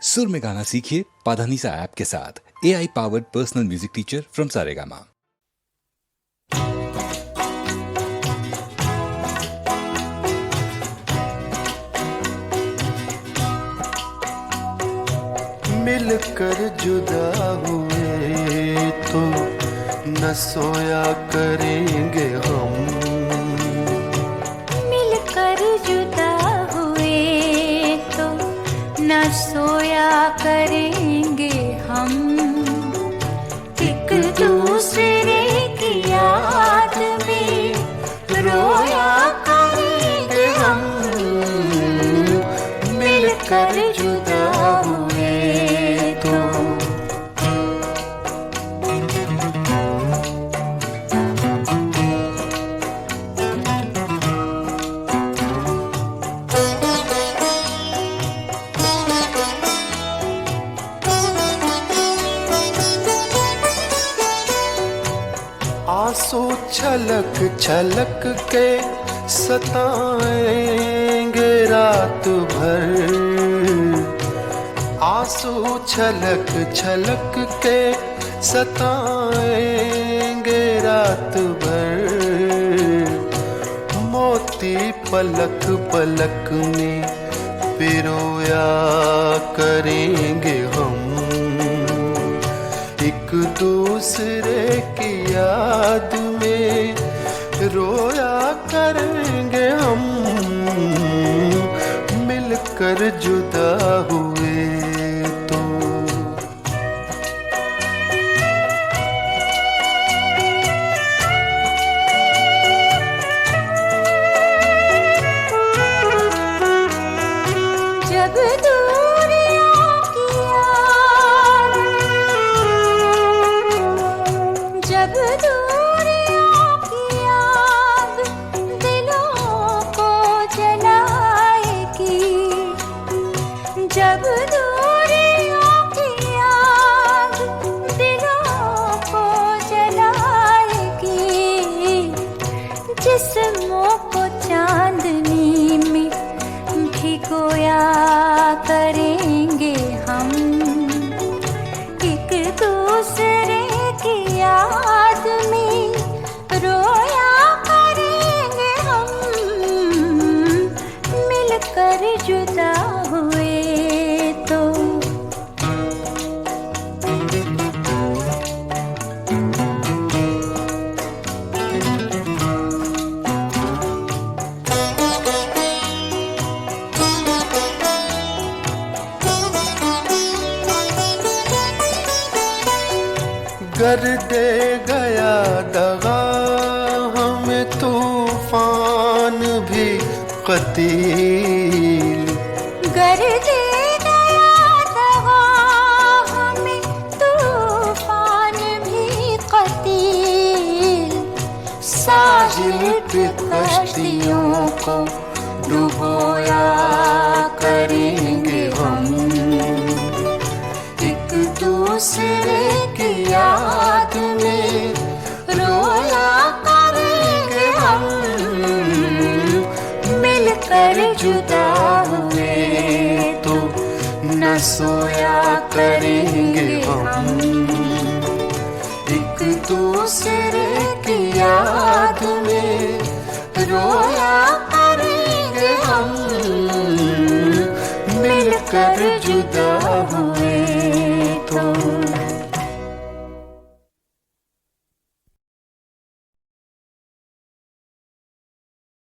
सुर में गाना सीखिए पाधानीसा ऐप के साथ। AI powered personal music teacher from Saregama. मिलकर जुदा हुए तो न सोया करेंगे हम। मिलकर जुदा हुए तो न सोया करेंगे हम। एक दूसरे की याद में रोया करेंगे हम। मिलकर जुदा हुए तो आंसू छलक छलक के सताएंगे रात भर। आंसू छलक छलक के सताएंगे रात भर। मोती पलक पलक में पिरोया करेंगे हम। एक दूसरे की याद में रोया करेंगे हम। मिलकर जुदा हुए तो जब दूरियों की याद, जब दूरियों की याद दिलों को जलाएगी। जब दूरियों की याद दिलों को जलाएगी। जिस्मों को चांदनी में भिगोया करेंगे हम। एक दूसरे की याद में रोया करेंगे हम। मिलकर जुदा हुए तो कर दे गया दगा हमें तूफान भी कतील। गर दे गया दगा हमें तूफान भी कतील। साहिल पे कश्तियों को डुबोया करेंगे हम। एक दूसरे की याद में रोया करेंगे हम। मिलकर जुदा हुए तो न सोया करेंगे हम। एक दूसरे की याद में रोया करेंगे हम। मिलकर जुदा हुए